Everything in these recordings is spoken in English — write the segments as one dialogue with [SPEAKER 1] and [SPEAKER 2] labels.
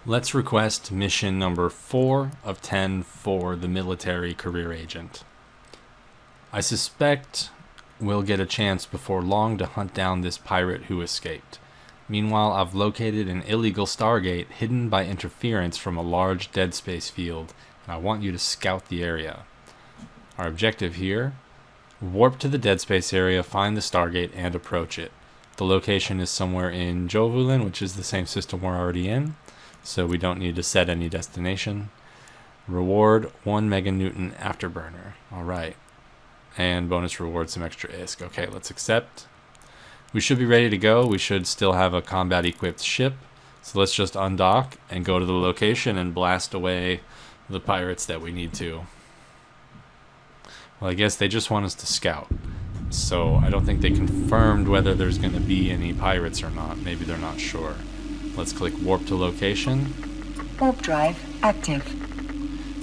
[SPEAKER 1] Let's request mission number 4 of 10 for the military career agent. I suspect we'll get a chance before long to hunt down this pirate who escaped. Meanwhile, I've located an illegal Stargate hidden by interference from a large dead space field, and I want you to scout the area. Our objective here: warp to the dead space area, find the Stargate, and approach it. The location is somewhere in Jovulin, which is the same system we're already in, so we don't need to set any destination. Reward 1 meganewton afterburner. Alright. And bonus reward some extra ISK. Okay, let's accept. We should be ready to go. We should still have a combat equipped ship. So let's just undock and go to the location and blast away the pirates that we need to. Well, I guess they just want us to scout. So I don't think they confirmed whether there's going to be any pirates or not. Maybe they're not sure. Let's click warp to location.
[SPEAKER 2] Warp drive active.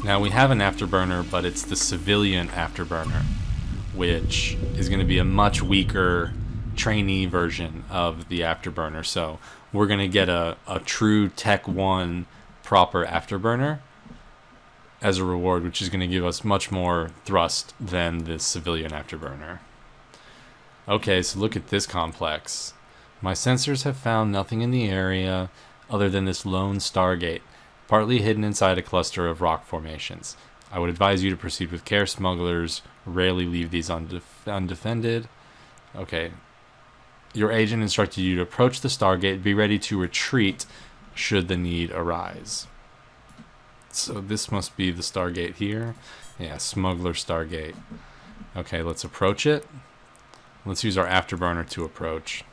[SPEAKER 1] Now we have an afterburner, but it's the civilian afterburner, which is going to be a much weaker trainee version of the afterburner. So we're going to get a true Tech 1 proper afterburner as a reward, which is going to give us much more thrust than this civilian afterburner. Okay, so look at this complex. My sensors have found nothing in the area other than this lone Stargate, partly hidden inside a cluster of rock formations. I would advise you to proceed with care. Smugglers rarely leave these undefended. Okay. Your agent instructed you to approach the Stargate. Be ready to retreat should the need arise. So this must be the Stargate here. Yeah, Smuggler Stargate. Okay, let's approach it. Let's use our afterburner to approach.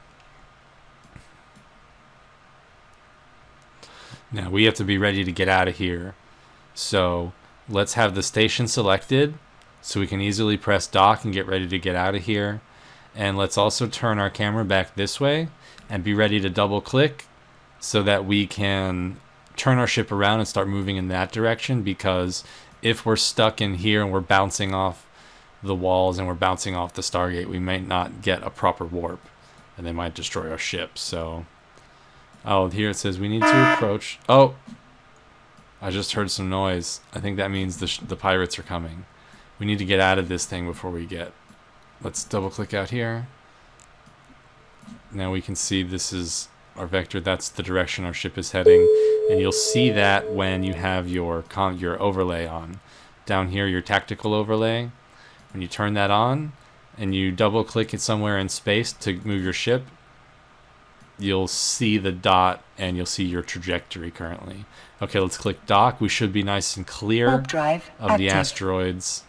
[SPEAKER 1] Now we have to be ready to get out of here. So let's have the station selected so we can easily press dock and get ready to get out of here. And let's also turn our camera back this way and be ready to double click so that we can turn our ship around and start moving in that direction, because if we're stuck in here and we're bouncing off the walls and we're bouncing off the Stargate, we might not get a proper warp and they might destroy our ship. So, oh, here it says we need to approach. Oh, I just heard some noise. I think that means the pirates are coming. We need to get out of this thing before we get. Let's double click out here. Now we can see this is our vector. That's the direction our ship is heading. And you'll see that when you have your overlay on. Down here, your tactical overlay. When you turn that on and you double click it somewhere in space to move your ship, you'll see the dot and you'll see your trajectory currently. Okay, let's click dock. We should be nice and clear
[SPEAKER 2] Warp drive
[SPEAKER 1] of
[SPEAKER 2] active.
[SPEAKER 1] the asteroids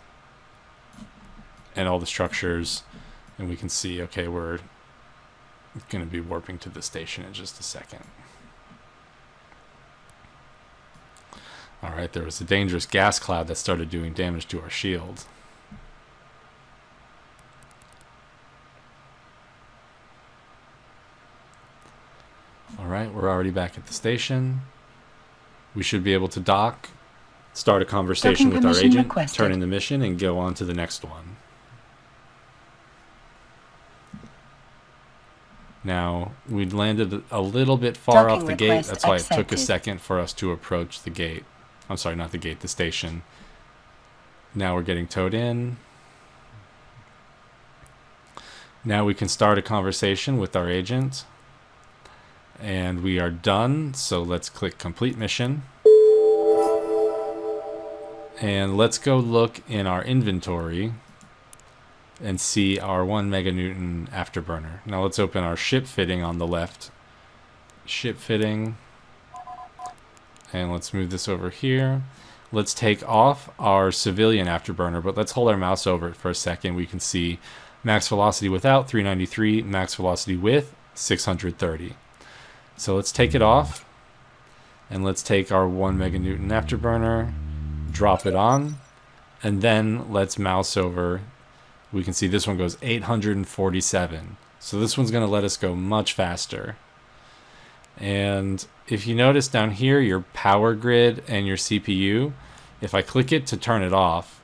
[SPEAKER 1] and all the structures. And we can see, okay, we're going to be warping to the station in just a second. Alright, there was a dangerous gas cloud that started doing damage to our shield. Alright, we're already back at the station. We should be able to dock, start a conversation with our agent, turn in the mission, and go on to the next one. Now, we'd landed a little bit far off the gate. That's why it took a second for us to approach the gate. I'm sorry, not the gate, the station. Now we're getting towed in. Now we can start a conversation with our agent. And we are done, so let's click complete mission. And let's go look in our inventory and see our 1 meganewton afterburner. Now let's open our ship fitting on the left. Ship fitting. And let's move this over here. Let's take off our civilian afterburner, but let's hold our mouse over it for a second. We can see max velocity without 393, max velocity with 630. So let's take it off, and let's take our 1 meganewton afterburner, drop it on, and then let's mouse over. We can see this one goes 847. So this one's going to let us go much faster. And if you notice down here, your power grid and your CPU, if I click it to turn it off,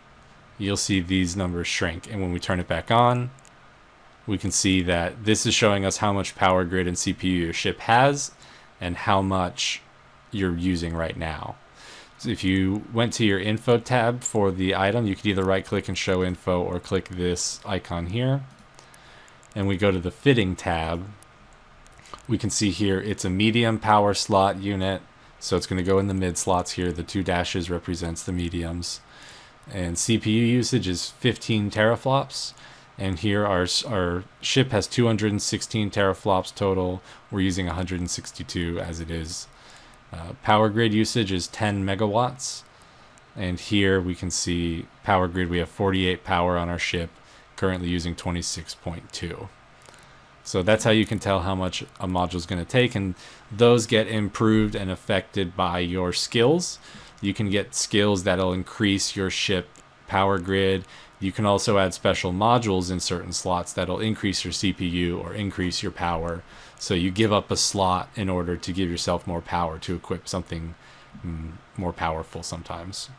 [SPEAKER 1] you'll see these numbers shrink. And when we turn it back on, we can see that this is showing us how much power grid and CPU your ship has and how much you're using right now. So if you went to your info tab for the item, you could either right click and show info or click this icon here. And we go to the fitting tab. We can see here it's a medium power slot unit. So it's going to go in the mid slots here. The 2 dashes represents the mediums. And CPU usage is 15 teraflops. And here our ship has 216 teraflops total. We're using 162 as it is. Power grid usage is 10 megawatts. And here we can see power grid. We have 48 power on our ship, currently using 26.2. So that's how you can tell how much a module is going to take. And those get improved and affected by your skills. You can get skills that'll increase your ship power grid. You can also add special modules in certain slots that'll increase your CPU or increase your power. So you give up a slot in order to give yourself more power to equip something more powerful sometimes.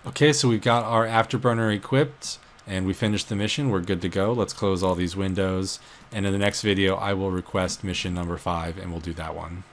[SPEAKER 1] Okay, so we've got our afterburner equipped and we finished the mission. We're good to go. Let's close all these windows. And in the next video, I will request mission number 5 and we'll do that one.